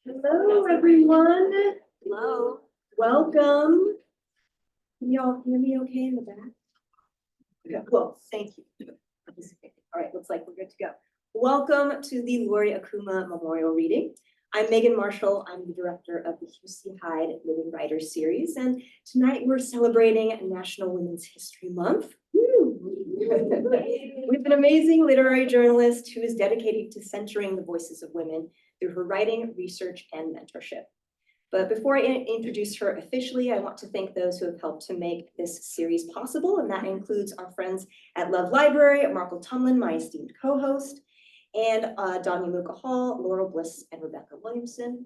Hello, everyone. Hello. Welcome. Can y'all hear me okay in the back? Yeah, well, thank you. All right, looks like we're good to go. Welcome to the Laurie Okuma Memorial Reading. I'm Megan Marshall. I'm the director of the Hugh Hyde Living Writers Series, and tonight we're celebrating National Women's History Month. We have an amazing literary journalist who is dedicated to centering the voices of women through her writing, research, and mentorship. But before I introduce her officially, I want to thank those who have helped to make this series possible, and that includes our friends at Love Library, Markle Tumlin, my esteemed co-host, and Danya Luca Hall, Laurel Bliss, and Rebecca Williamson.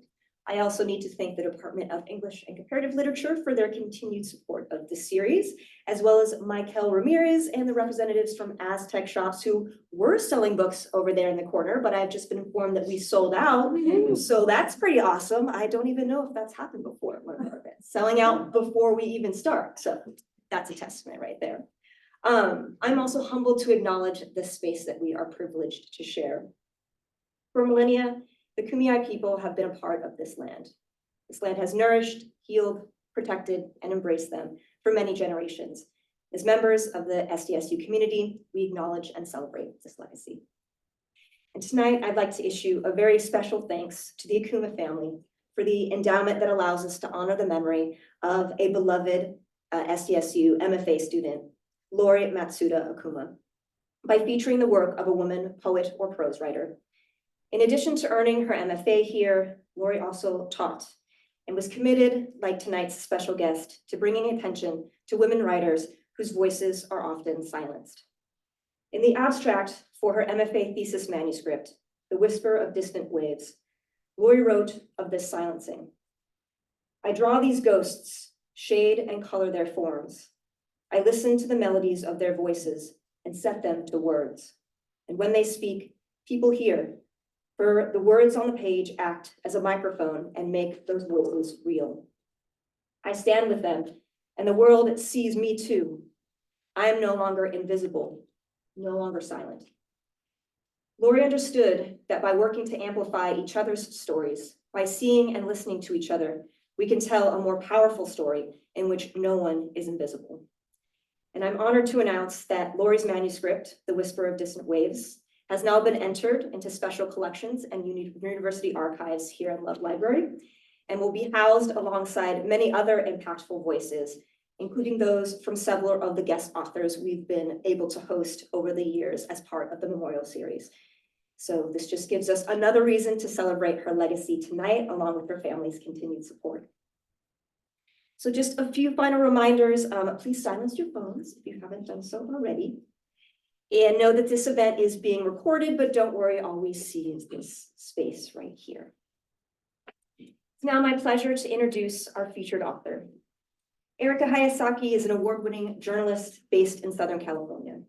I also need to thank the Department of English and Comparative Literature for their continued support of this series, as well as Michael Ramirez and the representatives from Aztec Shops who were selling books over there in the corner, but I've just been informed that we sold out. So that's pretty awesome. I don't even know if that's happened before at one of our events, selling out before we even start. So that's a testament right there. I'm also humbled to acknowledge the space that we are privileged to share. For millennia, the Kumeyaay people have been a part of this land. This land has nourished, healed, protected, and embraced them for many generations. As members of the SDSU community, we acknowledge and celebrate this legacy. And tonight, I'd like to issue a very special thanks to the Okuma family for the endowment that allows us to honor the memory of a beloved SDSU MFA student, Laurie Matsueda Okuma, by featuring the work of a woman poet or prose writer. In addition to earning her MFA here, Laurie also taught and was committed, like tonight's special guest, to bringing attention to women writers whose voices are often silenced. In the abstract for her MFA thesis manuscript, The Whisper of Distant Waves, Laurie wrote of this silencing. I draw these ghosts, shade and color their forms. I listen to the melodies of their voices and set them to words. And when they speak, people hear. For the words on the page act as a microphone and make those voices real. I stand with them, and the world sees me too. I am no longer invisible, no longer silent. Laurie understood that by working to amplify each other's stories, by seeing and listening to each other, we can tell a more powerful story in which no one is invisible. And I'm honored to announce that Laurie's manuscript, The Whisper of Distant Waves, has now been entered into special collections and university archives here at Love Library, and will be housed alongside many other impactful voices, including those from several of the guest authors we've been able to host over the years as part of the Memorial Series. So this just gives us another reason to celebrate her legacy tonight, along with her family's continued support. So just a few final reminders. Please silence your phones if you haven't done so already. And know that this event is being recorded, but don't worry, all we see is this space right here. It's now my pleasure to introduce our featured author. Erika Hayasaki is an award-winning journalist based in Southern California.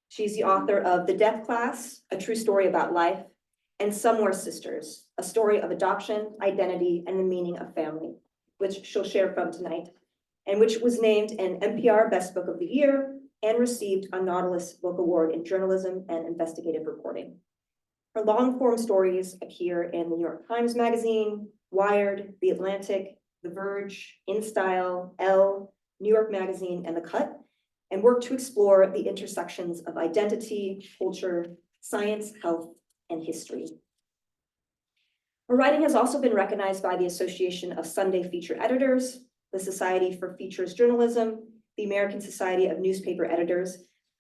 She's the author of The Death Class, A True Story About Life, and Somewhere Sisters, a story of adoption, identity, and the meaning of family, which she'll share from tonight, and which was named an NPR Best Book of the Year and received a Nautilus Book Award in Journalism and Investigative Reporting. Her long-form stories appear in the New York Times Magazine, Wired, The Atlantic, The Verge, InStyle, Elle, New York Magazine, and The Cut, and work to explore the intersections of identity, culture, science, health, and history. Her writing has also been recognized by the Association of Sunday Feature Editors, the Society for Features Journalism, the American Society of Newspaper Editors,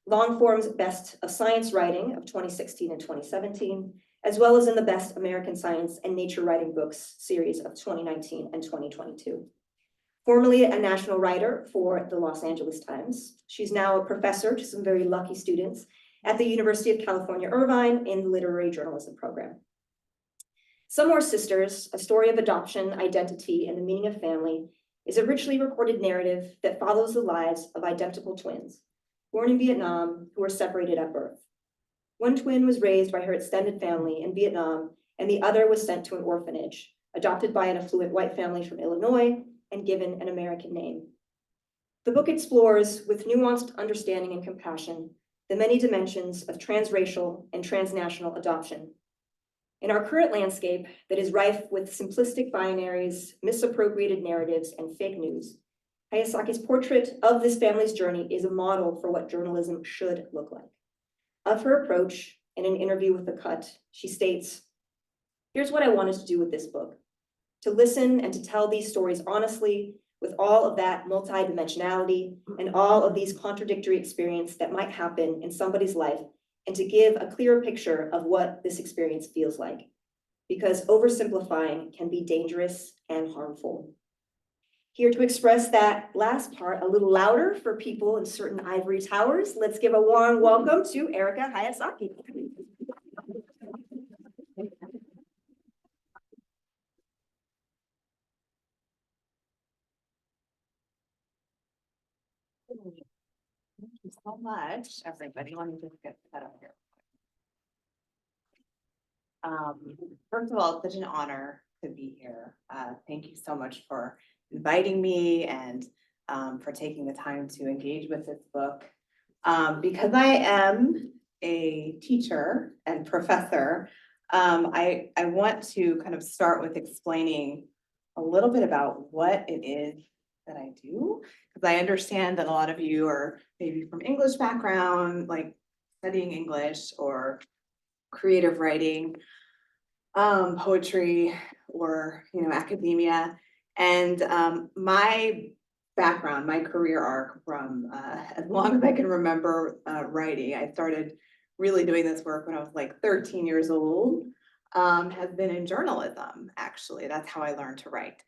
Longform's Best of Science Writing of 2016 and 2017, as well as in the Best American Science and Nature Writing Books series of 2019 and 2022. Formerly a national writer for the Los Angeles Times, she's now a professor to some very lucky students at the University of California, Irvine in the Literary Journalism program. Somewhere Sisters, a story of adoption, identity, and the meaning of family, is a richly recorded narrative that follows the lives of identical twins, born in Vietnam, who were separated at birth. One twin was raised by her extended family in Vietnam, and the other was sent to an orphanage, adopted by an affluent white family from Illinois, and given an American name. The book explores, with nuanced understanding and compassion, the many dimensions of transracial and transnational adoption. In our current landscape that is rife with simplistic binaries, misappropriated narratives, and fake news, Hayasaki's portrait of this family's journey is a model for what journalism should look like. Of her approach, in an interview with The Cut, she states, "Here's what I wanted to do with this book, to listen and to tell these stories honestly, with all of that multidimensionality and all of these contradictory experiences that might happen in somebody's life, and to give a clearer picture of what this experience feels like, because oversimplifying can be dangerous and harmful." Here to express that last part a little louder for people in certain ivory towers, let's give a warm welcome to Erika Hayasaki. Thank you so much, everybody. Let me just get set up here. First of all, it's such an honor to be here. Thank you so much for inviting me and for taking the time to engage with this book. Because I am a teacher and professor, I want to kind of start with explaining a little bit about what it is that I do, because I understand that a lot of you are maybe from English background, like studying English or creative writing, poetry, or academia. And my background, my career arc from as long as I can remember writing, I started really doing this work when I was like 13 years old, has been in journalism, actually. That's how I learned to write.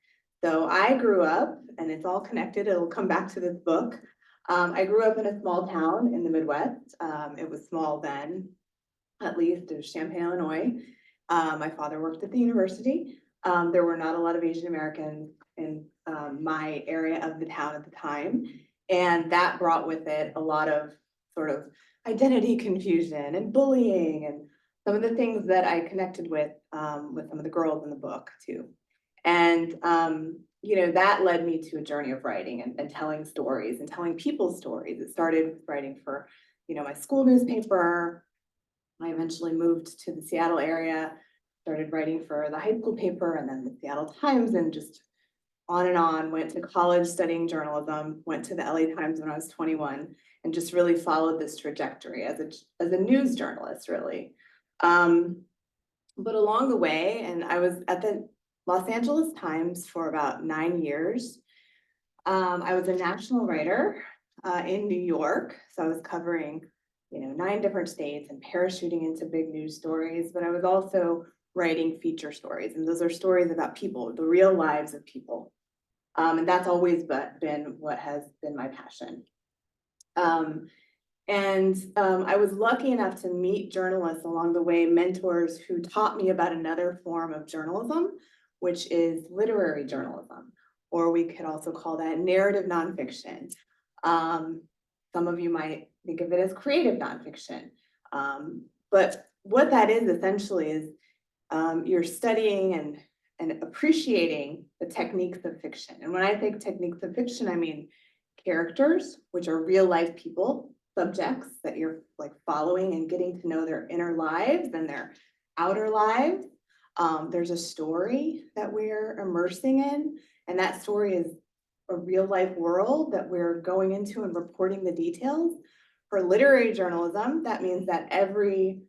So I grew up, and it's all connected, it'll come back to this book. I grew up in a small town in the Midwest. It was small then, at least. It was Champaign, Illinois. My father worked at the university. There were not a lot of Asian Americans in my area of the town at the time. And that brought with it a lot of sort of identity confusion and bullying and some of the things that I connected with some of the girls in the book too. And, that led me to a journey of writing and telling stories and telling people's stories. It started with writing for, my school newspaper. I eventually moved to the Seattle area, started writing for the high school paper and then the Seattle Times, and just on and on. Went to college studying journalism, went to the LA Times when I was 21, and just really followed this trajectory as a news journalist, really. But along the way, and I was at the Los Angeles Times for about 9 years. I was a national writer in New York, so I was covering 9 different states and parachuting into big news stories, but I was also writing feature stories, and those are stories about people, the real lives of people. And that's always been what has been my passion. I was lucky enough to meet journalists along the way, mentors who taught me about another form of journalism, which is literary journalism, or we could also call that narrative nonfiction. Some of you might think of it as creative nonfiction. But what that is essentially is you're studying and appreciating the techniques of fiction. And when I think techniques of fiction, I mean characters, which are real life people, subjects that you're like following and getting to know their inner lives and their outer lives. There's a story that we're immersing in, and that story is a real life world that we're going into and reporting the details. For literary journalism, that means that every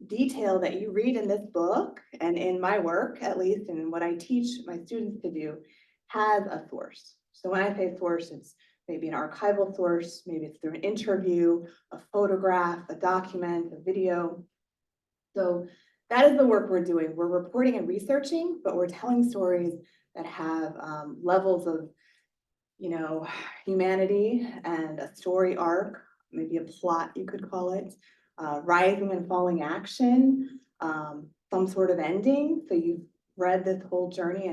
detail that you read in this book and in my work, at least, and what I teach my students to do, has a source. So when I say source, it's maybe an archival source, maybe it's through an interview, a photograph, a document, a video. So that is the work we're doing. We're reporting and researching, but we're telling stories that have levels of, humanity and a story arc, maybe a plot, you could call it, rising and falling action, some sort of ending. So you've read this whole journey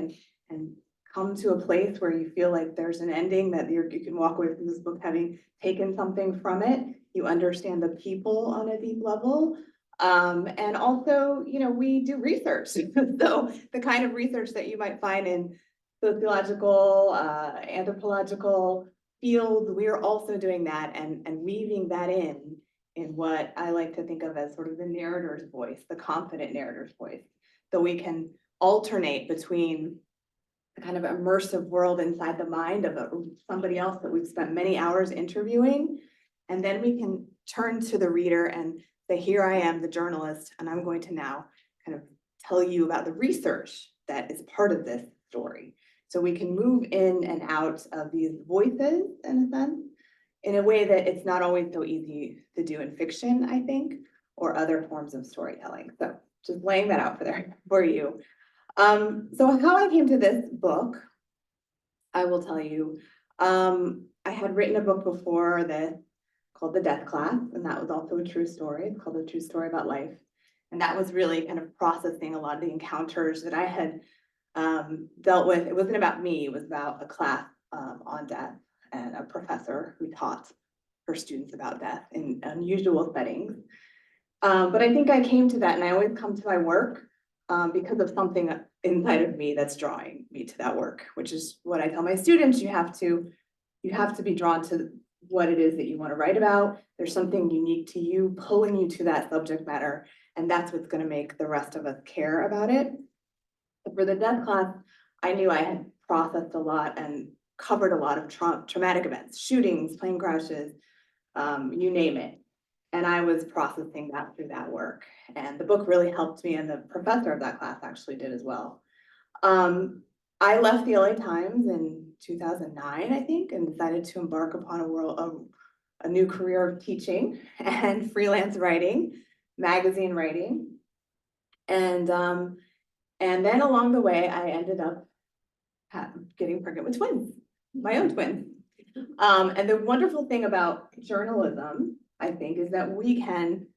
and come to a place where you feel like there's an ending, that you can walk away from this book having taken something from it. You understand the people on a deep level. And also, we do research. So the kind of research that you might find in sociological, anthropological fields, we are also doing that and weaving that in in what I like to think of as sort of the narrator's voice, the confident narrator's voice. So we can alternate between the kind of immersive world inside the mind of somebody else that we've spent many hours interviewing. And then we can turn to the reader and say, here I am, the journalist, and I'm going to now kind of tell you about the research that is part of this story. So we can move in and out of these voices, in a sense, in a way that it's not always so easy to do in fiction, I think, or other forms of storytelling. So just laying that out for you. So how I came to this book, I will tell you, I had written a book before this called The Death Class, and that was also a true story. It's called A True Story About Life. And that was really kind of processing a lot of the encounters that I had dealt with. It wasn't about me, it was about a class on death and a professor who taught her students about death in unusual settings. But I think I came to that, and I always come to my work because of something inside of me that's drawing me to that work, which is what I tell my students. You have to be drawn to what it is that you want to write about. There's something unique to you, pulling you to that subject matter, and that's what's going to make the rest of us care about it. But for the death class, I knew I had processed a lot and covered a lot of traumatic events, shootings, plane crashes, you name it. And I was processing that through that work. And the book really helped me, and the professor of that class actually did as well. I left the LA Times in 2009, I think, and decided to embark upon a new career of teaching and freelance writing, magazine writing. And then along the way, I ended up getting pregnant with twins, my own twins. And the wonderful thing about journalism, I think, is that we can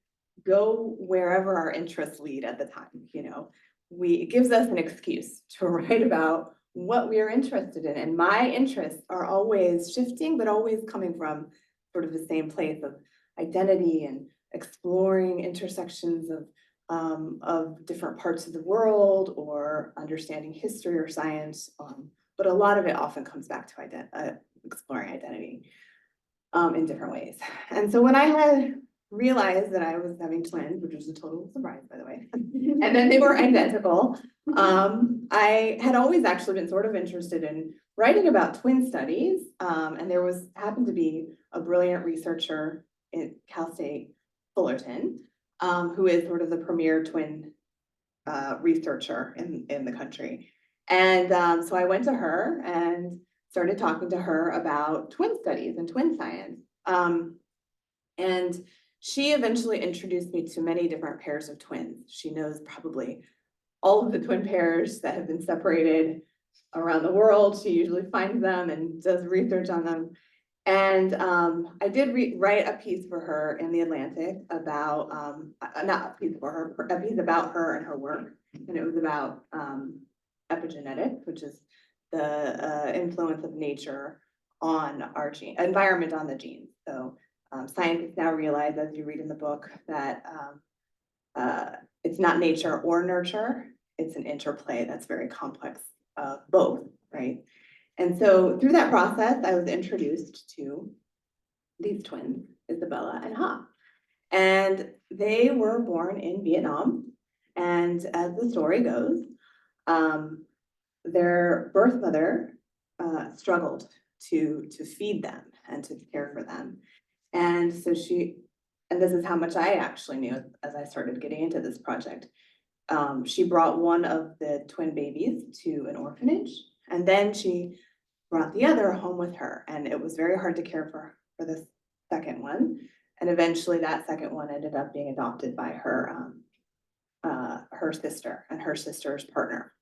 go wherever our interests lead at the time. It gives us an excuse to write about what we are interested in. And my interests are always shifting, but always coming from sort of the same place of identity and exploring intersections of different parts of the world, or understanding history or science. But a lot of it often comes back to exploring identity in different ways. And so when I had realized that I was having twins, which was a total surprise, by the way, and then they were identical, I had always actually been sort of interested in writing about twin studies. And there happened to be a brilliant researcher in Cal State Fullerton, who is sort of the premier twin researcher in the country. And so I went to her and started talking to her about twin studies and twin science. And she eventually introduced me to many different pairs of twins. She knows probably all of the twin pairs that have been separated around the world. She usually finds them and does research on them. And I did write a piece for her in The Atlantic about, not a piece for her, a piece about her and her work. And it was about epigenetics, which is the influence of nature on our environment on the genes. So scientists now realize, as you read in the book, that it's not nature or nurture, it's an interplay that's very complex, both, right? And so through that process, I was introduced to these twins, Isabella and Ha. And they were born in Vietnam. And as the story goes, their birth mother struggled to feed them and to care for them. And so and this is how much I actually knew as I started getting into this project. She brought one of the twin babies to an orphanage, and then she brought the other home with her. And it was very hard to care for the second one. And eventually that second one ended up being adopted by her sister and her sister's partner.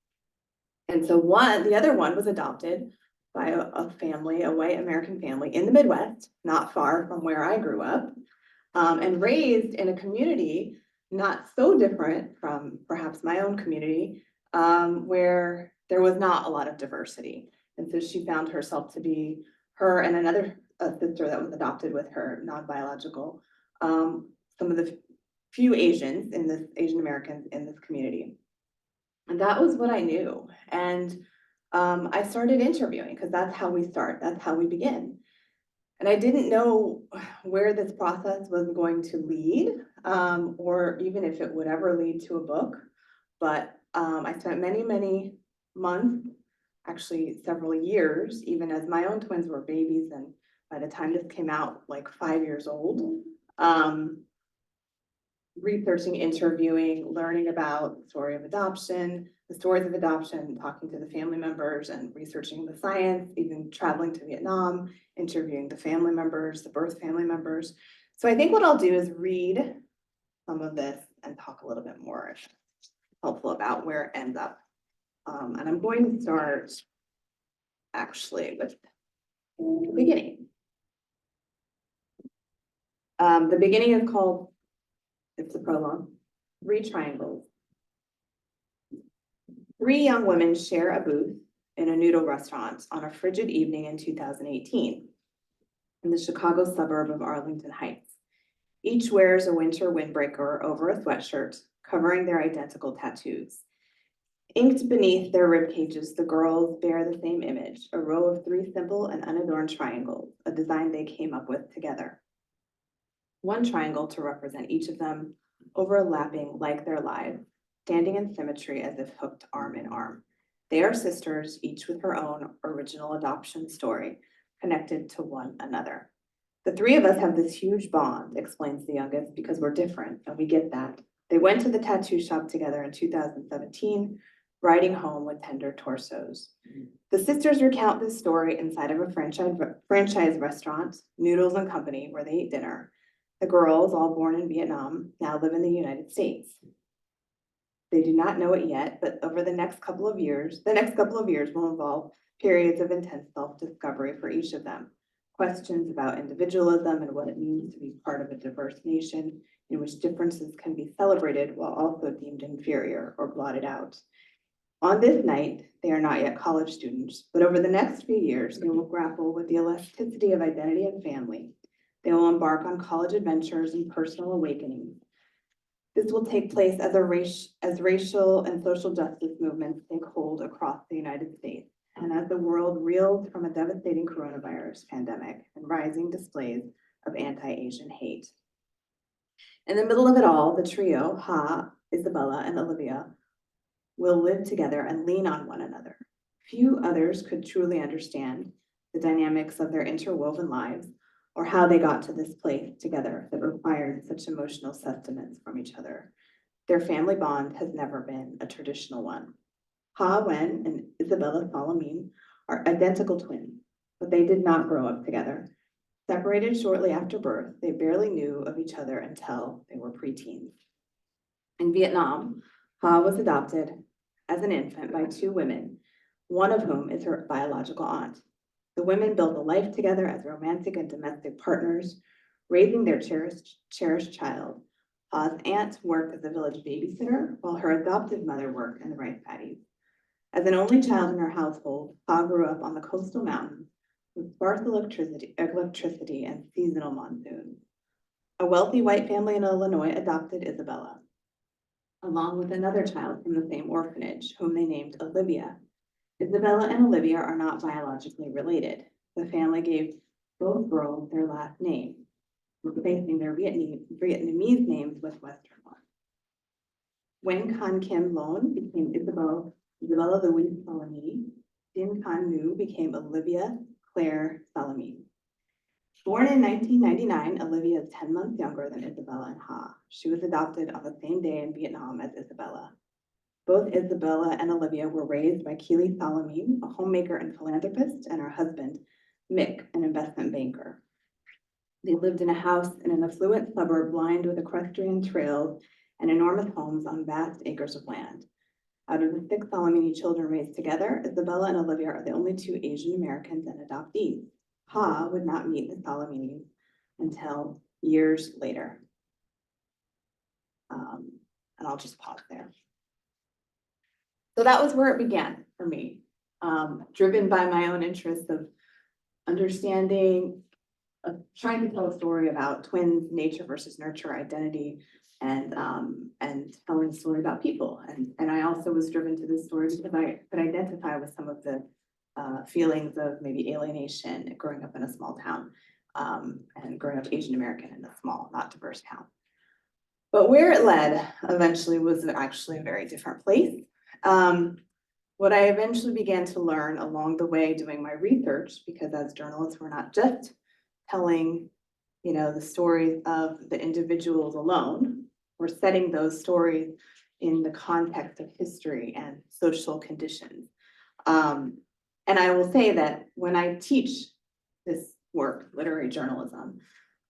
And so the other one was adopted by a family, a white American family in the Midwest, not far from where I grew up, and raised in a community not so different from perhaps my own community, where there was not a lot of diversity. And so she found herself to be, her and another sister that was adopted with her, non-biological, some of the few Asian Americans in this community. And that was what I knew. And I started interviewing, because that's how we start, that's how we begin. And I didn't know where this process was going to lead, or even if it would ever lead to a book. But I spent many, many months, actually several years, even as my own twins were babies, and by the time this came out, like 5 years old, researching, interviewing, learning about the story of adoption, the stories of adoption, talking to the family members and researching the science, even traveling to Vietnam, interviewing the family members, the birth family members. So I think what I'll do is read some of this and talk a little bit more, if helpful, about where it ends up. And I'm going to start actually with the beginning. The beginning is called, it's a prologue, 3 triangles. 3 young women share a booth in a noodle restaurant on a frigid evening in 2018 in the Chicago suburb of Arlington Heights. Each wears a winter windbreaker over a sweatshirt, covering their identical tattoos. Inked beneath their rib cages, the girls bear the same image, a row of 3 simple and unadorned triangles, a design they came up with together. One triangle to represent each of them, overlapping like their lives, standing in symmetry as if hooked arm in arm. They are sisters, each with her own original adoption story, connected to one another. The 3 of us have this huge bond, explains the youngest, because we're different, and we get that. They went to the tattoo shop together in 2017, riding home with tender torsos. The sisters recount this story inside of a franchise restaurant, Noodles and Company, where they eat dinner. The girls, all born in Vietnam, now live in the United States. They do not know it yet, but over the next couple of years will involve periods of intense self-discovery for each of them. Questions about individualism and what it means to be part of a diverse nation in which differences can be celebrated while also deemed inferior or blotted out. On this night, they are not yet college students, but over the next few years, they will grapple with the elasticity of identity and family. They will embark on college adventures and personal awakenings. This will take place as racial and social justice movements take hold across the United States, and as the world reels from a devastating coronavirus pandemic and rising displays of anti-Asian hate. In the middle of it all, the trio, Ha, Isabella, and Olivia, will live together and lean on one another. Few others could truly understand the dynamics of their interwoven lives, or how they got to this place together that required such emotional sustenance from each other. Their family bond has never been a traditional one. Ha Wen and Isabella Salamine are identical twins, but they did not grow up together. Separated shortly after birth, they barely knew of each other until they were preteens. In Vietnam, Ha was adopted as an infant by 2 women, one of whom is her biological aunt. The women built a life together as romantic and domestic partners, raising their cherished child. Ha's aunt worked as a village babysitter, while her adoptive mother worked in the rice paddies. As an only child in her household, Ha grew up on the coastal mountains with sparse electricity and seasonal monsoons. A wealthy white family in Illinois adopted Isabella, along with another child from the same orphanage, whom they named Olivia. Isabella and Olivia are not biologically related. The family gave both girls their last name, replacing their Vietnamese names with Western ones. Wen Can Kim Loan became Isabella Louise Salamine. Din Can Nu became Olivia Claire Salamine. Born in 1999, Olivia is 10 months younger than Isabella and Ha. She was adopted on the same day in Vietnam as Isabella. Both Isabella and Olivia were raised by Keely Salamine, a homemaker and philanthropist, and her husband, Mick, an investment banker. They lived in a house in an affluent suburb lined with equestrian trails and enormous homes on vast acres of land. Out of the 6 Salamine children raised together, Isabella and Olivia are the only 2 Asian Americans and adoptees. Ha would not meet the Salamines until years later. And I'll just pause there. So that was where it began for me, driven by my own interest of understanding, of trying to tell a story about twins, nature versus nurture, identity, and telling a story about people. And I also was driven to this story because I could identify with some of the feelings of maybe alienation growing up in a small town. and growing up Asian American in a small, not diverse town. But where it led eventually was actually a very different place. What I eventually began to learn along the way doing my research, because as journalists, we're not just telling, the stories of the individuals alone, we're setting those stories in the context of history and social conditions. And I will say that when I teach this work, literary journalism,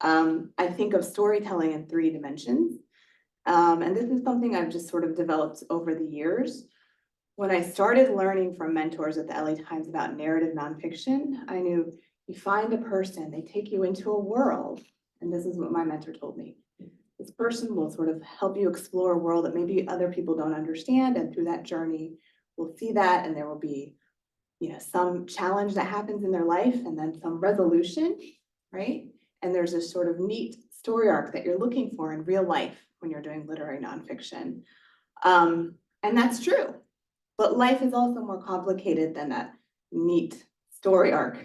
I think of storytelling in 3 dimensions. And this is something I've just sort of developed over the years. When I started learning from mentors at the LA Times about narrative nonfiction, I knew you find a person, they take you into a world, and this is what my mentor told me. This person will sort of help you explore a world that maybe other people don't understand, and through that journey, we'll see that, and there will be, some challenge that happens in their life, and then some resolution, right? And there's this sort of neat story arc that you're looking for in real life when you're doing literary nonfiction. And that's true. But life is also more complicated than that neat story arc,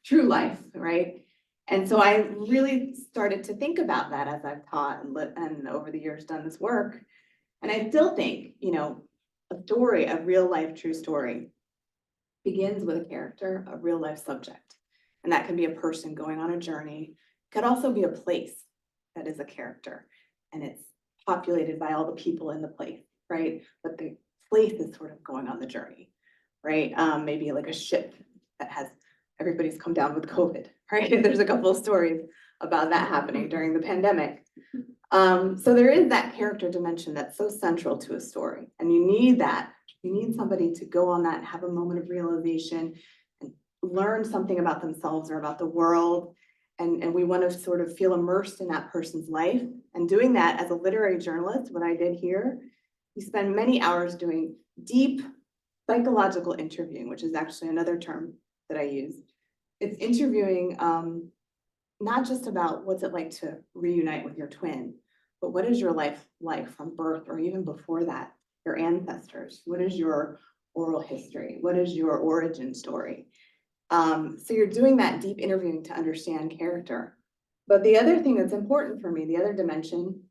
true life, right? And so I really started to think about that as I've taught and over the years done this work. And I still think, a story, a real life true story, begins with a character, a real life subject. And that can be a person going on a journey. It could also be a place that is a character, and it's populated by all the people in the place, right? But the place is sort of going on the journey, right? Maybe like a ship that has everybody's come down with COVID, right? There's a couple of stories about that happening during the pandemic. So there is that character dimension that's so central to a story, and you need that. You need somebody to go on that, have a moment of realization, and learn something about themselves or about the world. And we want to sort of feel immersed in that person's life. And doing that as a literary journalist, what I did here, you spend many hours doing deep psychological interviewing, which is actually another term that I use. It's interviewing not just about what's it like to reunite with your twin, but what is your life like from birth or even before that, your ancestors? What is your oral history? What is your origin story? So you're doing that deep interviewing to understand character. But the other thing that's important for me, the other dimension,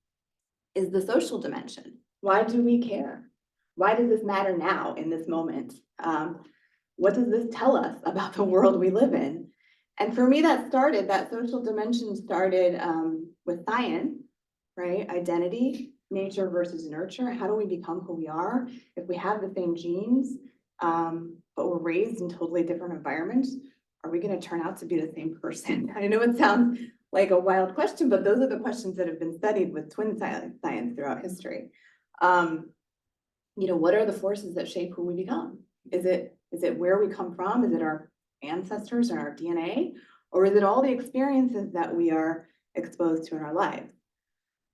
is the social dimension. Why do we care? Why does this matter now in this moment? What does this tell us about the world we live in? And for me, that social dimension started with science, right? Identity, nature versus nurture. How do we become who we are? If we have the same genes, but we're raised in totally different environments, are we going to turn out to be the same person? I know it sounds like a wild question, but those are the questions that have been studied with twin science throughout history. What are the forces that shape who we become? Is it where we come from? Is it our ancestors and our DNA? Or is it all the experiences that we are exposed to in our lives?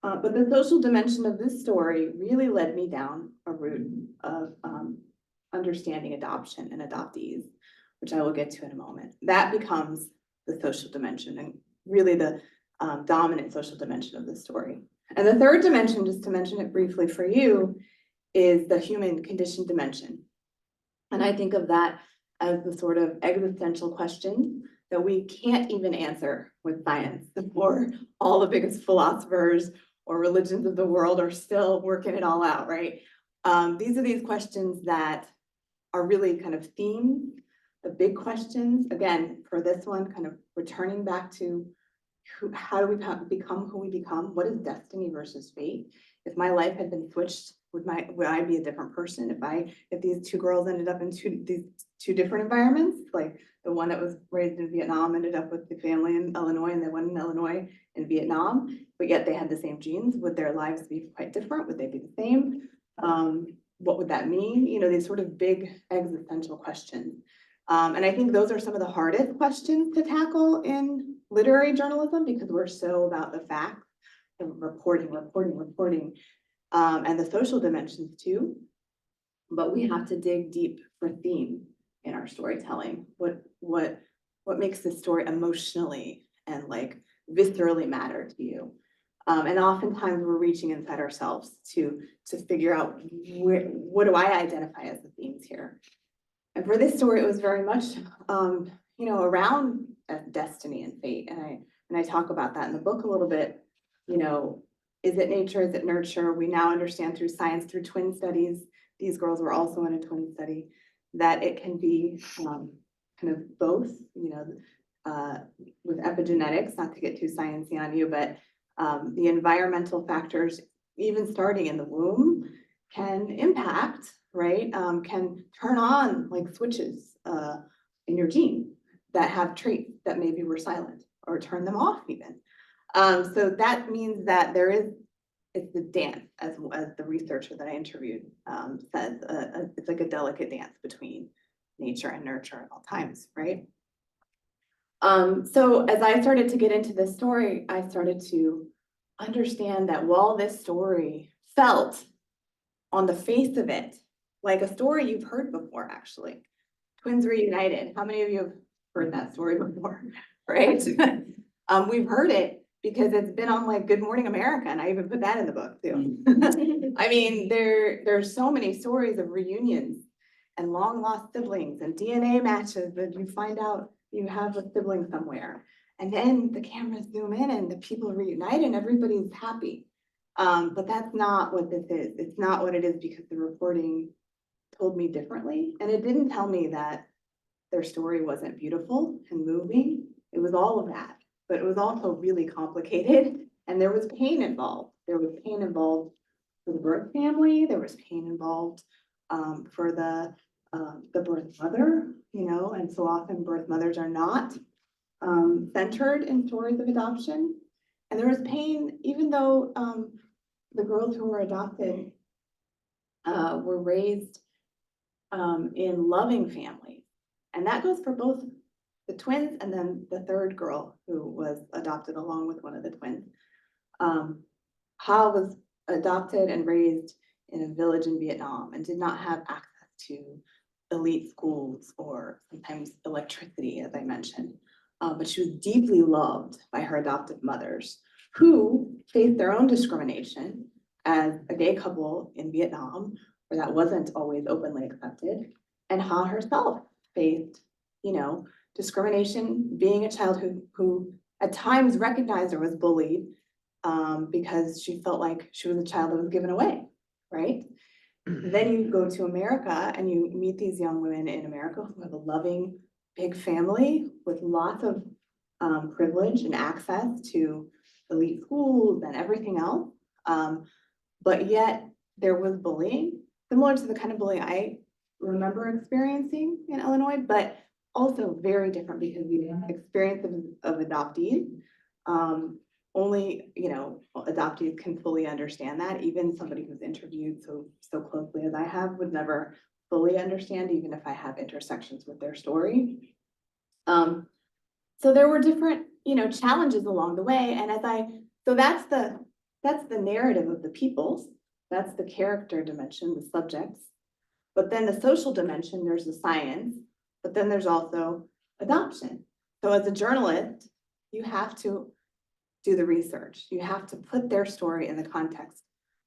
But the social dimension of this story really led me down a route of understanding adoption and adoptees, which I will get to in a moment. That becomes the social dimension and really the dominant social dimension of the story. And the third dimension, just to mention it briefly for you, is the human condition dimension. And I think of that as the sort of existential question that we can't even answer with science, or all the biggest philosophers or religions of the world are still working it all out, right? These are these questions that are really kind of themes, the big questions. Again, for this one, kind of returning back to how do we become who we become? What is destiny versus fate? If my life had been switched, would I be a different person if these 2 girls ended up in these two different environments? Like the one that was raised in Vietnam ended up with the family in Illinois, and the one in Illinois in Vietnam, but yet they had the same genes. Would their lives be quite different? Would they be the same? What would that mean? These sort of big existential questions. And I think those are some of the hardest questions to tackle in literary journalism, because we're so about the facts and reporting, and the social dimensions too. But we have to dig deep for theme in our storytelling. What makes this story emotionally and like viscerally matter to you? And oftentimes we're reaching inside ourselves to figure out what do I identify as the themes here. And for this story, it was very much, around destiny and fate. And I And I talk about that in the book a little bit. You know, is it nature? Is it nurture? We now understand through science, through twin studies, these girls were also in a twin study, that it can be kind of both, you know, with epigenetics, not to get too sciencey on you, but the environmental factors, even starting in the womb, can impact, right? Can turn on like switches in your gene that have traits that maybe were silent, or turn them off even. So that means that there is, it's the dance, as the researcher that I interviewed says, it's like a delicate dance between nature and nurture at all times, right? So as I started to get into this story, I started to understand that while this story felt on the face of it like a story you've heard before, actually, twins reunited. How many of you have heard that story before, right? We've heard it because it's been on like Good Morning America, and I even put that in the book too. I mean, there's so many stories of reunions and long lost siblings and DNA matches that you find out you have a sibling somewhere. And then the cameras zoom in and the people reunite and everybody's happy. But that's not what this is. It's not what it is, because the reporting told me differently. And it didn't tell me that their story wasn't beautiful and moving. It was all of that, but it was also really complicated, and there was pain involved. There was pain involved for the birth family. There was pain involved for the birth mother, you know, and so often birth mothers are not centered in stories of adoption. And there was pain, even though the girls who were adopted were raised in loving families. And that goes for both the twins and then the third girl who was adopted along with one of the twins. Ha was adopted and raised in a village in Vietnam and did not have access to elite schools or sometimes electricity, as I mentioned. But she was deeply loved by her adoptive mothers, who faced their own discrimination as a gay couple in Vietnam, where that wasn't always openly accepted. And Ha herself faced, you know, discrimination, being a child who at times recognized or was bullied because she felt like she was a child that was given away, right? Then you go to America and you meet these young women in America who have a loving, big family with lots of privilege and access to elite schools and everything else. But yet there was bullying, similar to the kind of bullying I remember experiencing in Illinois, but also very different because the experience of adoptees, only, you know, adoptees can fully understand that. Even somebody who's interviewed so closely as I have would never fully understand, even if I have intersections with their story. So there were different, you know, challenges along the way. And so that's the narrative of the peoples. That's the character dimension, the subjects. But then the social dimension, there's the science, but then there's also adoption. So as a journalist, you have to do the research. You have to put their story in the context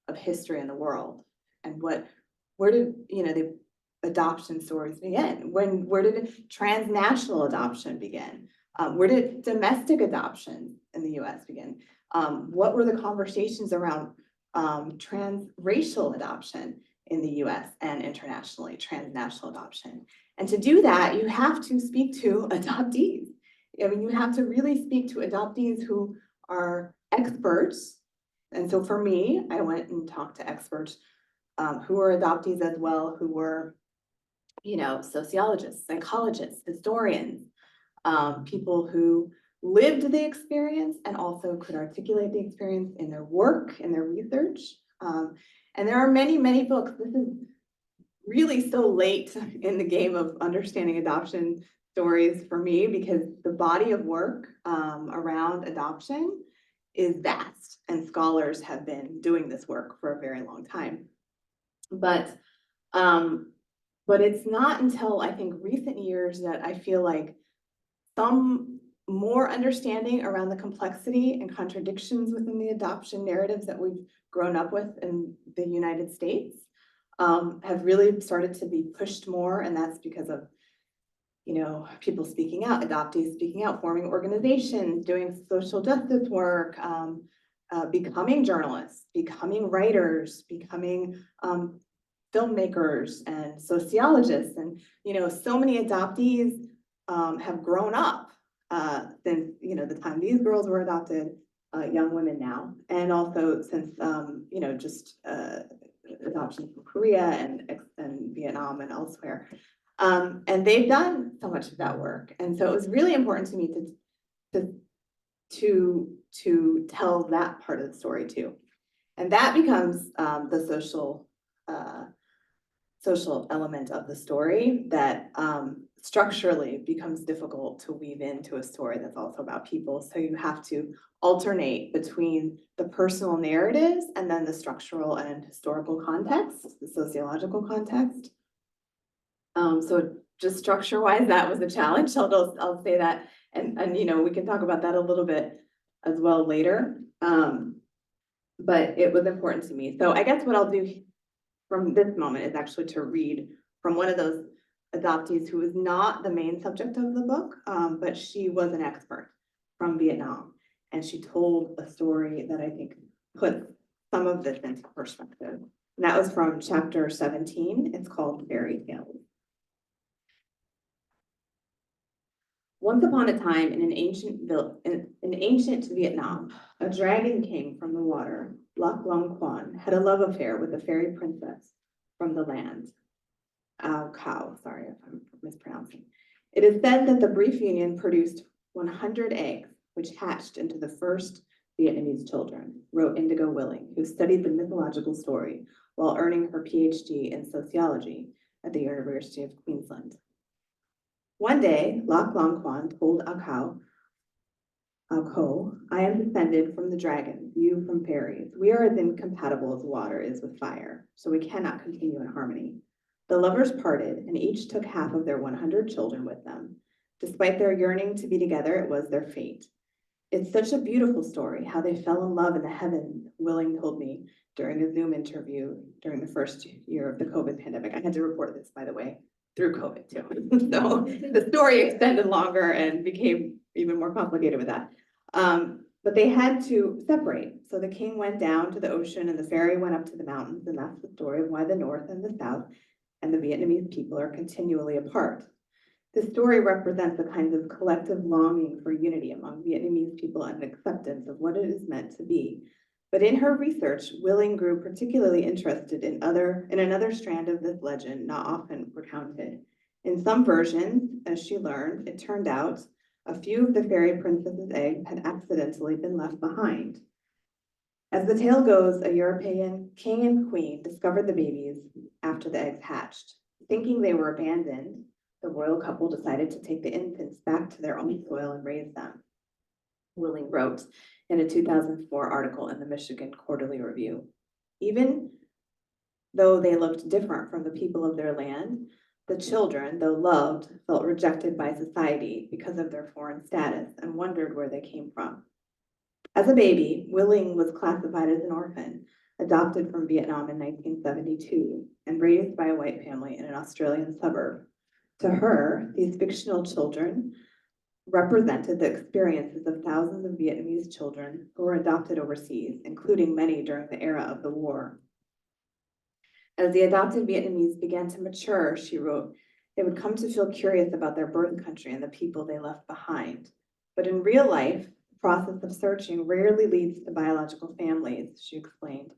of history in the world. And where did, you know, the adoption stories begin? Where did transnational adoption begin? Where did domestic adoption in the US begin? What were the conversations around transracial adoption in the US and internationally, transnational adoption? And to do that, you have to speak to adoptees. I mean, you have to really speak to adoptees who are experts. And so for me, I went and talked to experts who were adoptees as well, who were, you know, sociologists, psychologists, historians, people who lived the experience and also could articulate the experience in their work and their research. And there are many, many books. This is really so late in the game of understanding adoption stories for me, because the body of work around adoption is vast, and scholars have been doing this work for a very long time. But it's not until I think recent years that I feel like some more understanding around the complexity and contradictions within the adoption narratives that we've grown up with in the United States have really started to be pushed more, and that's because of people speaking out, adoptees speaking out, forming organizations, doing social justice work, becoming journalists, becoming writers, becoming filmmakers and sociologists. And, so many adoptees have grown up since, the time these girls were adopted, young women now, and also since, just adoption from Korea and Vietnam and elsewhere. And they've done so much of that work. And so it was really important to me to tell that part of the story too. And that becomes the social element of the story that structurally becomes difficult to weave into a story that's also about people. So you have to alternate between the personal narratives and then the structural and historical context, the sociological context. So just structure-wise, that was a challenge. I'll say that, and we can talk about that a little bit as well later. But it was important to me. So I guess what I'll do from this moment is actually to read from one of those adoptees who was not the main subject of the book, but she was an expert from Vietnam. And she told a story that I think put some of this into perspective. And that was from chapter 17. It's called Fairy Tales. Once upon a time in an ancient Vietnam, a dragon king from the water, Loc Long Quan, had a love affair with a fairy princess from the land. Cow, sorry if I'm mispronouncing. It is said that the brief union produced 100 eggs, which hatched into the first Vietnamese children, wrote Indigo Willing, who studied the mythological story while earning her PhD in sociology at the University of Queensland. One day, Loc Long Quan told Ao Ko, I am descended from the dragon, you from fairies. We are as incompatible as water is with fire, so we cannot continue in harmony. The lovers parted, and each took half of their 100 children with them. Despite their yearning to be together, it was their fate. It's such a beautiful story, how they fell in love in the heavens, Willing told me during a Zoom interview during the first year of the COVID pandemic. I had to report this, by the way, through COVID too. So the story extended longer and became even more complicated with that. But they had to separate. So the king went down to the ocean and the fairy went up to the mountains. And that's the story of why the North and the South and the Vietnamese people are continually apart. The story represents a kind of collective longing for unity among Vietnamese people and acceptance of what it is meant to be. But in her research, Willing grew particularly interested in another strand of this legend not often recounted. In some versions, as she learned, it turned out a few of the fairy princess's eggs had accidentally been left behind. As the tale goes, a European king and queen discovered the babies after the eggs hatched. Thinking they were abandoned, the royal couple decided to take the infants back to their own soil and raise them. Willing wrote in a 2004 article in the Michigan Quarterly Review. Even though they looked different from the people of their land, the children, though loved, felt rejected by society because of their foreign status and wondered where they came from. As a baby, Willing was classified as an orphan, adopted from Vietnam in 1972, and raised by a white family in an Australian suburb. To her, these fictional children represented the experiences of thousands of Vietnamese children who were adopted overseas, including many during the era of the war. As the adopted Vietnamese began to mature, she wrote, they would come to feel curious about their birth country and the people they left behind. But in real life, the process of searching rarely leads to biological families, she explained.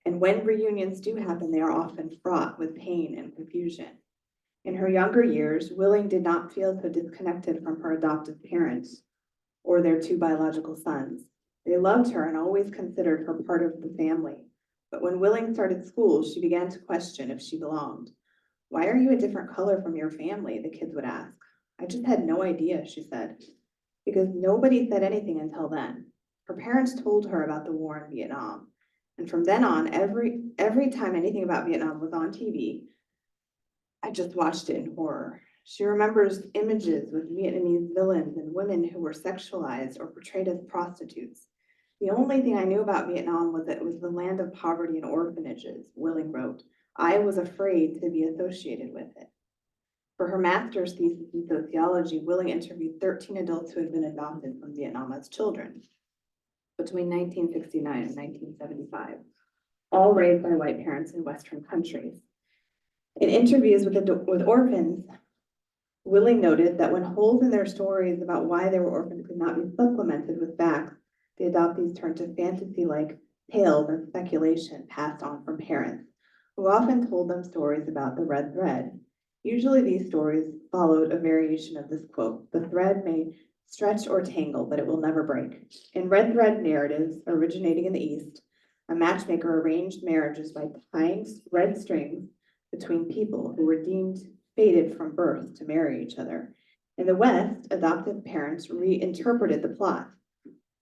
And when reunions do happen, they are often fraught with pain and confusion. In her younger years, Willing did not feel so disconnected from her adoptive parents or their two biological sons. They loved her and always considered her part of the family. But when Willing started school, she began to question if she belonged. Why are you a different color from your family? The kids would ask. I just had no idea, she said, because nobody said anything until then. Her parents told her about the war in Vietnam. And from then on, every time anything about Vietnam was on TV, I just watched it in horror. She remembers images with Vietnamese villains and women who were sexualized or portrayed as prostitutes. The only thing I knew about Vietnam was that it was the land of poverty and orphanages, Willing wrote. I was afraid to be associated with it. For her master's thesis in sociology, Willing interviewed 13 adults who had been adopted from Vietnam as children between 1969 and 1975, all raised by white parents in Western countries. In interviews with orphans, Willing noted that when holes in their stories about why they were orphans could not be supplemented with facts, the adoptees turned to fantasy-like tales and speculation passed on from parents, who often told them stories about the red thread. Usually these stories followed a variation of this quote: "The thread may stretch or tangle, but it will never break." In red thread narratives originating in the East, a matchmaker arranged marriages by tying red strings between people who were deemed fated from birth to marry each other. In the West, adoptive parents reinterpreted the plot,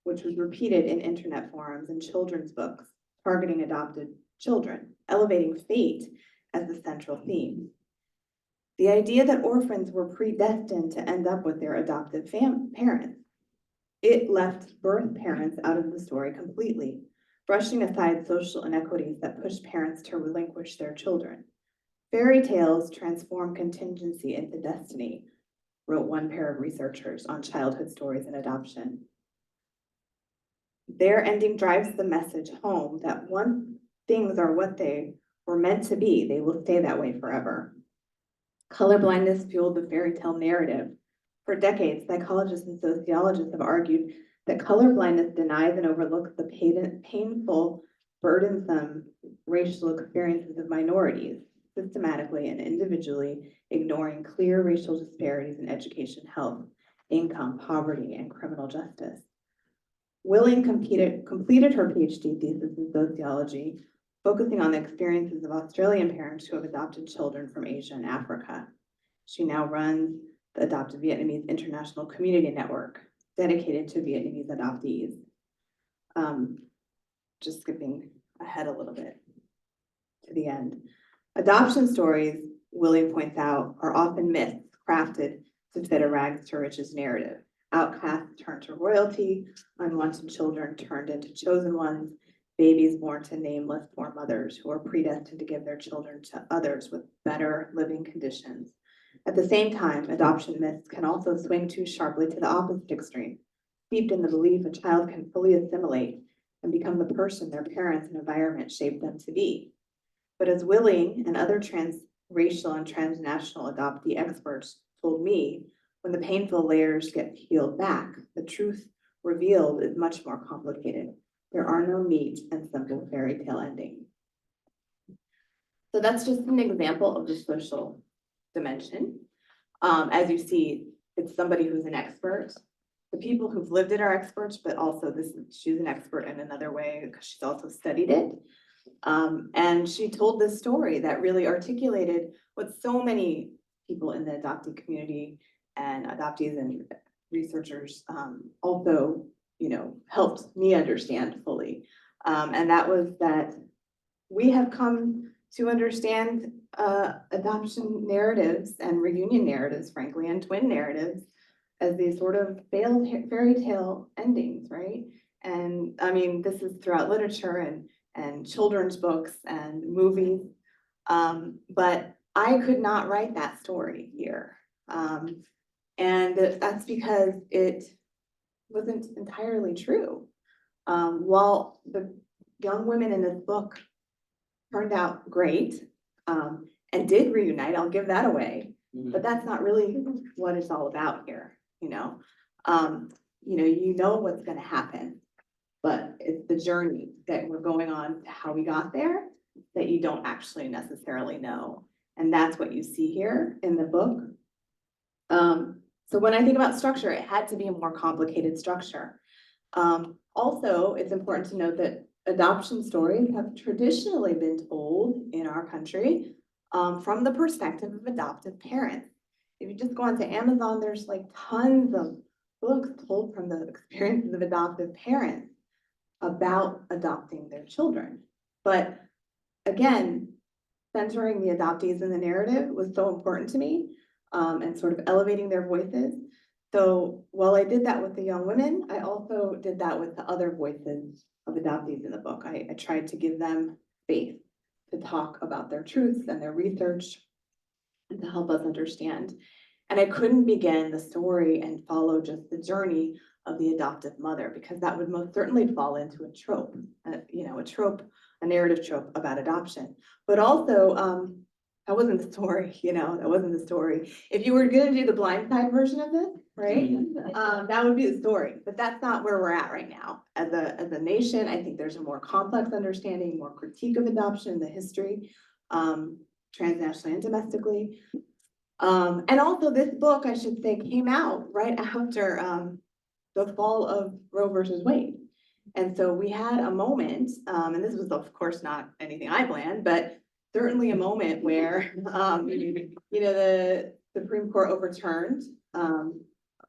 which was repeated in internet forums and children's books targeting adopted children, elevating fate as the central theme. The idea that orphans were predestined to end up with their adoptive parents, it left birth parents out of the story completely, brushing aside social inequities that push parents to relinquish their children. Fairy tales transform contingency into destiny, wrote one pair of researchers on childhood stories and adoption. Their ending drives the message home that once things are what they were meant to be, they will stay that way forever. Colorblindness fueled the fairy tale narrative. For decades, psychologists and sociologists have argued that colorblindness denies and overlooks the painful, burdensome racial experiences of minorities, systematically and individually ignoring clear racial disparities in education, health, income, poverty, and criminal justice. Willing completed her PhD thesis in sociology, focusing on the experiences of Australian parents who have adopted children from Asia and Africa. She now runs the Adopted Vietnamese International Community Network, dedicated to Vietnamese adoptees. Just skipping ahead a little bit to the end. Adoption stories, Willing points out, are often myths crafted to fit a rags to riches narrative. Outcasts turned to royalty, unwanted children turned into chosen ones, babies born to nameless poor mothers who are predestined to give their children to others with better living conditions. At the same time, adoption myths can also swing too sharply to the opposite extreme, steeped in the belief a child can fully assimilate and become the person their parents and environment shaped them to be. But as Willing and other transracial and transnational adoptee experts told me, when the painful layers get peeled back, the truth revealed is much more complicated. There are no neat and simple fairy tale endings. So that's just an example of the social dimension. As you see, it's somebody who's an expert. The people who've lived it are experts, but also she's an expert in another way because she's also studied it. And she told this story that really articulated what so many people in the adoptee community and adoptees and researchers also, helped me understand fully. And that was that we have come to understand adoption narratives and reunion narratives, frankly, and twin narratives as these sort of failed fairy tale endings, right? And I mean, this is throughout literature and children's books and movies, but I could not write that story here. And that's because it wasn't entirely true. While the young women in this book turned out great and did reunite, I'll give that away, but that's not really what it's all about here, you know what's going to happen, but it's the journey that we're going on to how we got there that you don't actually necessarily know. And that's what you see here in the book. So when I think about structure, it had to be a more complicated structure. Also, it's important to note that adoption stories have traditionally been told in our country from the perspective of adoptive parents. If you just go onto Amazon, there's like tons of books told from the experiences of adoptive parents about adopting their children. But again, centering the adoptees in the narrative was so important to me, and sort of elevating their voices. So while I did that with the young women, I also did that with the other voices of adoptees in the book. I tried to give them faith to talk about their truths and their research and to help us understand. And I couldn't begin the story and follow just the journey of the adoptive mother, because that would most certainly fall into a trope, a narrative trope about adoption. But also, that wasn't the story, that wasn't the story. If you were gonna do the blind side version of this, right, that would be the story. But that's not where we're at right now. As a nation, I think there's a more complex understanding, more critique of adoption, the history, transnationally and domestically. And also this book, I should say, came out right after the fall of Roe versus Wade. And so we had a moment, and this was of course not anything I planned, but certainly a moment where, the Supreme Court overturned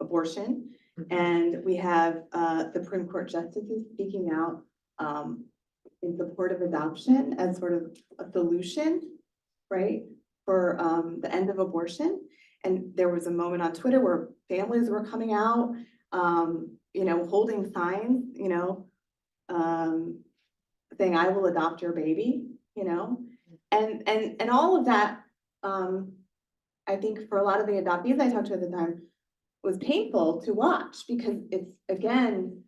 abortion, and we have Supreme Court justices speaking out in support of adoption as sort of a solution, right, for the end of abortion. And there was a moment on Twitter where families were coming out, holding signs, saying, "I will adopt your baby," and all of that, I think for a lot of the adoptees I talked to at the time was painful to watch, because it's, again,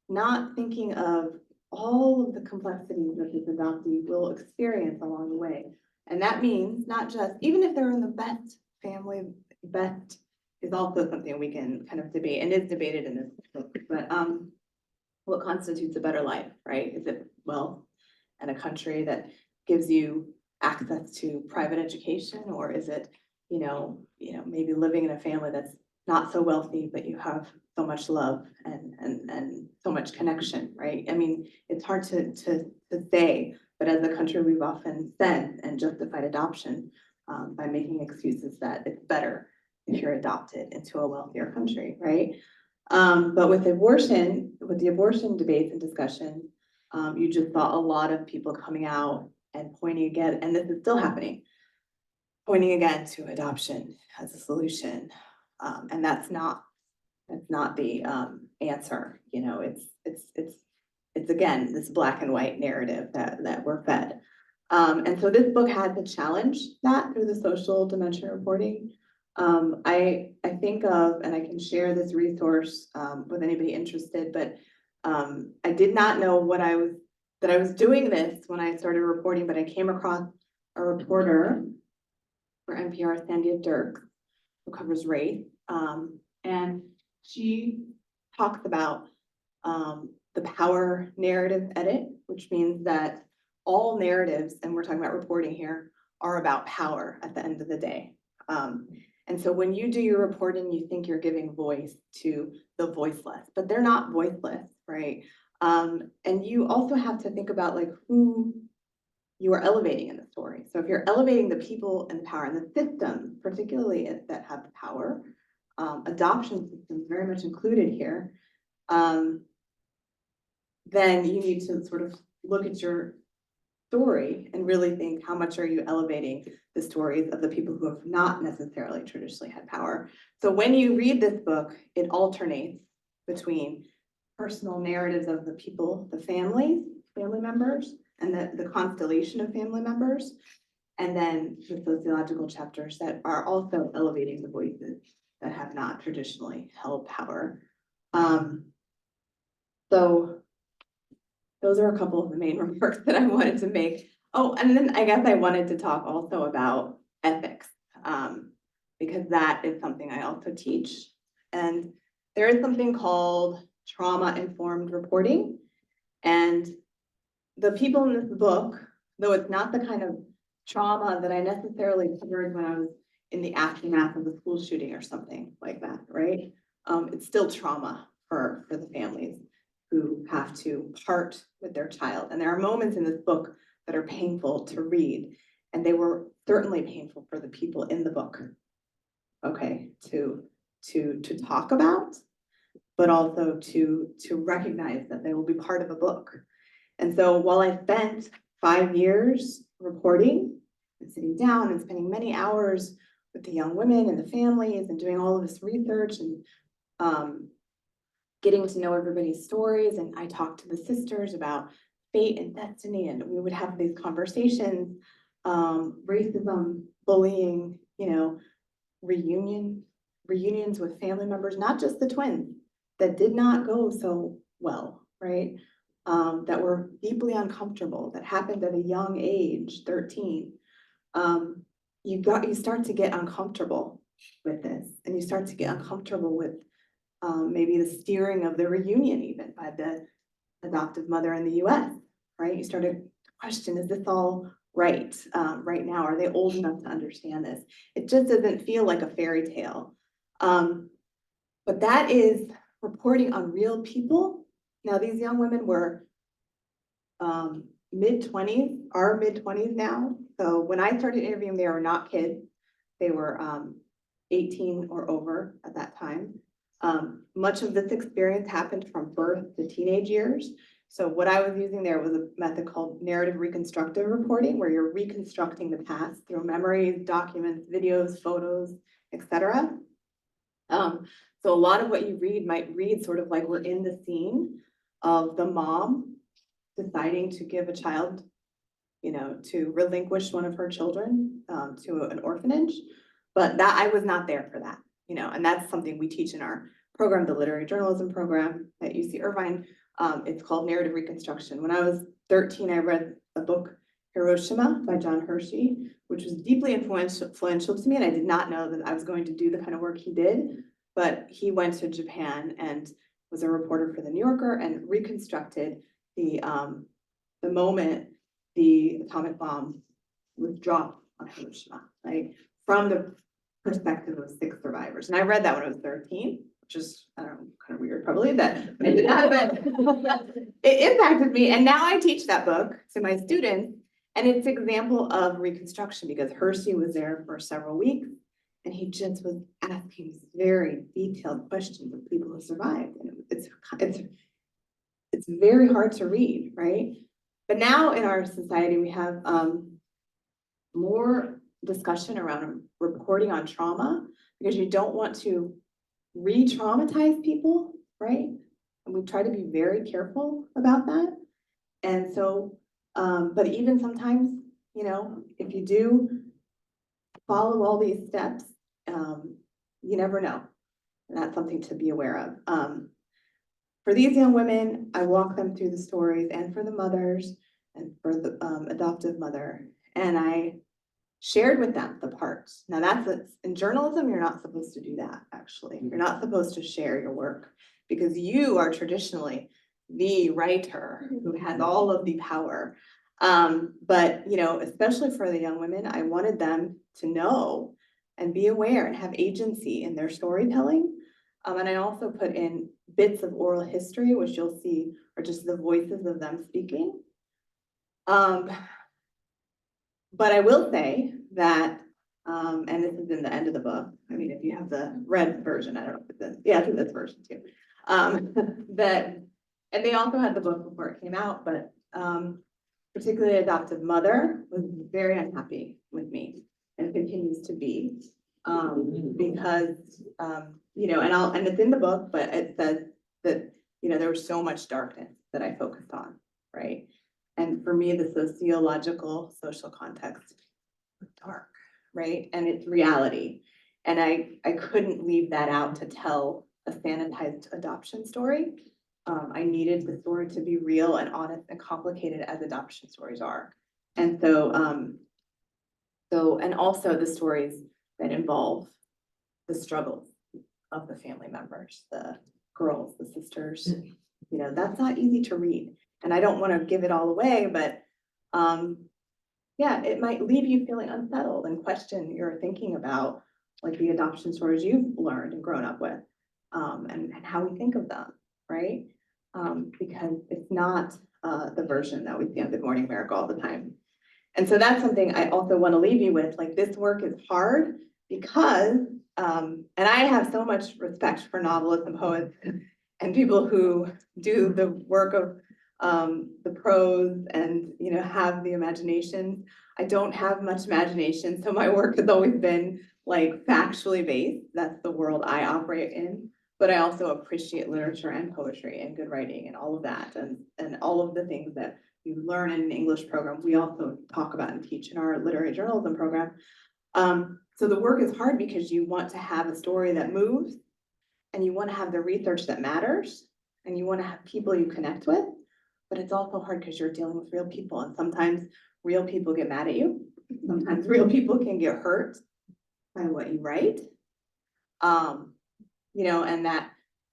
not thinking of all of the complexities that this adoptee will experience along the way. And that means not just, even if they're in the best family, best is also something we can kind of debate, and is debated in this book, but what constitutes a better life, right? Is it wealth and a country that gives you access to private education, or is it, maybe living in a family that's not so wealthy, but you have so much love and so much connection, right? I mean, it's hard to say, but as a country, we've often said and justified adoption by making excuses that it's better if you're adopted into a wealthier country, right? But with the abortion debates and discussion, you just saw a lot of people coming out and pointing again, and this is still happening, pointing again to adoption as a solution. And that's not the answer. It's again, this black and white narrative that we're fed. And so this book had to challenge that through the social dimension reporting. I think of, and I can share this resource with anybody interested, but I did not know that I was doing this when I started reporting, but I came across a reporter for NPR, Sandia Dirks, who covers race. And she talks about the power narrative edit, which means that all narratives, and we're talking about reporting here, are about power at the end of the day. And so when you do your reporting, you think you're giving voice to the voiceless, but they're not voiceless, right? And you also have to think about who you are elevating in the story. So if you're elevating the people and power and the systems, particularly that have the power, adoption systems very much included here, then you need to sort of look at your story and really think, how much are you elevating the stories of the people who have not necessarily traditionally had power? So when you read this book, it alternates between personal narratives of the people, the family members, and the constellation of family members, and then the sociological chapters that are also elevating the voices that have not traditionally held power. So those are a couple of the main remarks that I wanted to make. Oh, and then I guess I wanted to talk also about ethics, because that is something I also teach. And there is something called trauma-informed reporting. And the people in this book, though it's not the kind of trauma that I necessarily covered when I was in the aftermath of the school shooting or something like that, right? It's still trauma for the families who have to part with their child. And there are moments in this book that are painful to read. And they were certainly painful for the people in the book, okay, to talk about, but also to recognize that they will be part of a book. And so while I spent 5 years reporting and sitting down and spending many hours with the young women and the families and doing all of this research and getting to know everybody's stories, and I talked to the sisters about fate and destiny, and we would have these conversations, racism, bullying, you know, reunions with family members, not just the twins, that did not go so well, right? That were deeply uncomfortable, that happened at a young age, 13. You start to get uncomfortable with this, and you start to get uncomfortable with maybe the steering of the reunion even by the adoptive mother in the US, right? You started to question, is this all right right now? Are they old enough to understand this? It just doesn't feel like a fairy tale. But that is reporting on real people. Now, these young women were mid-20s, are mid-20s now. So when I started interviewing, they were not kids. They were 18 or over at that time. Much of this experience happened from birth to teenage years. So what I was using there was a method called narrative reconstructive reporting, where you're reconstructing the past through memories, documents, videos, photos, etc. So a lot of what you read might read sort of like we're in the scene of the mom deciding to give a child, you know, to relinquish one of her children to an orphanage. But that I was not there for that, you know, and that's something we teach in our program, the literary journalism program at UC Irvine. It's called narrative reconstruction. When I was 13, I read a book, Hiroshima by John Hershey, which was deeply influential to me. And I did not know that I was going to do the kind of work he did, but he went to Japan and was a reporter for the New Yorker and reconstructed the moment the atomic bomb was dropped on Hiroshima, right? From the perspective of 6 survivors. And I read that when I was 13, which is, I don't know, kind of weird probably that I did that, but it impacted me. And now I teach that book to my students, and it's an example of reconstruction because Hershey was there for several weeks and he just was asking these very detailed questions of people who survived. And it's very hard to read, right? But now in our society, we have more discussion around reporting on trauma because you don't want to re-traumatize people, right? And we try to be very careful about that. And so, but even sometimes, you know, if you do follow all these steps, you never know. And that's something to be aware of. For these young women, I walk them through the stories, and for the mothers and for the adoptive mother. And I shared with them the parts. Now in journalism, you're not supposed to do that, actually. You're not supposed to share your work because you are traditionally the writer who has all of the power. But, you know, especially for the young women, I wanted them to know and be aware and have agency in their storytelling. And I also put in bits of oral history, which you'll see are just the voices of them speaking. But I will say that, and this is in the end of the book. I mean, if you have the red version, I don't know if it's in, yeah, I think that's version 2. And they also had the book before it came out, but particularly adoptive mother was very unhappy with me and continues to be because you know, and it's in the book, but it says that, you know, there was so much darkness that I focused on, right? And for me, the sociological, social context was dark, right? And it's reality. And I couldn't leave that out to tell a sanitized adoption story. I needed the story to be real and honest and complicated as adoption stories are. And so, and also the stories that involve the struggles of the family members, the girls, the sisters, you know, that's not easy to read. And I don't want to give it all away, but yeah, it might leave you feeling unsettled and question your thinking about like the adoption stories you've learned and grown up with, and how we think of them, right? Because it's not the version that we see on Good Morning America all the time. And so that's something I also want to leave you with, like this work is hard because, and I have so much respect for novelists and poets and people who do the work of the prose and, you know, have the imagination. I don't have much imagination, so my work has always been like factually based. That's the world I operate in. But I also appreciate literature and poetry and good writing and all of that, and all of the things that you learn in an English program. We also talk about and teach in our literary journalism program. So the work is hard because you want to have a story that moves, and you want to have the research that matters, and you want to have people you connect with, but it's also hard because you're dealing with real people, and sometimes real people get mad at you. Sometimes real people can get hurt by what you write. You know, and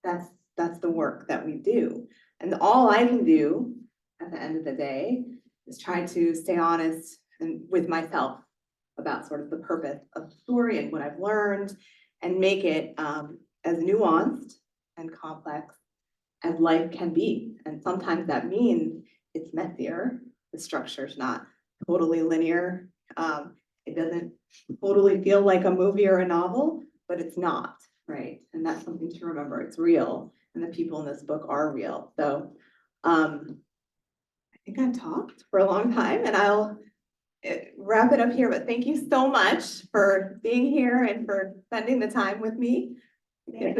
that's the work that we do. And all I can do at the end of the day is try to stay honest and with myself about sort of the purpose of the story and what I've learned, and make it as nuanced and complex as life can be. And sometimes that means it's messier. The structure's not totally linear. It doesn't totally feel like a movie or a novel, but it's not, right? And that's something to remember. It's real, and the people in this book are real. So I think I've talked for a long time, and I'll wrap it up here, but thank you so much for being here and for spending the time with me. If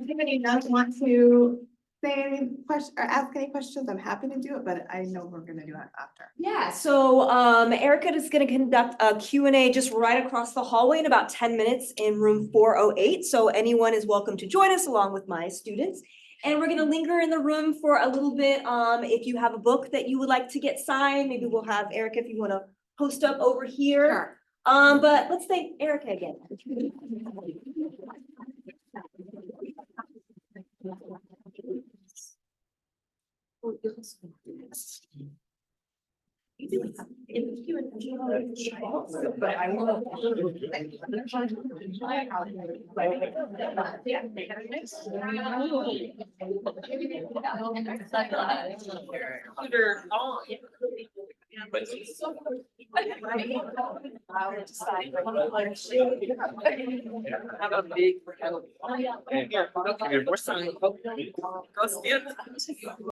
anybody does want to say any questions or ask any questions, I'm happy to do it, but I know we're gonna do it after. Yeah, so Erika is going to conduct a Q&A just right across the hallway in about 10 minutes in room 408. So anyone is welcome to join us along with my students. And we're going to linger in the room for a little bit. If you have a book that you would like to get signed, maybe we'll have Erika if you want to post up over here. Sure. But let's thank Erika again. Have a big.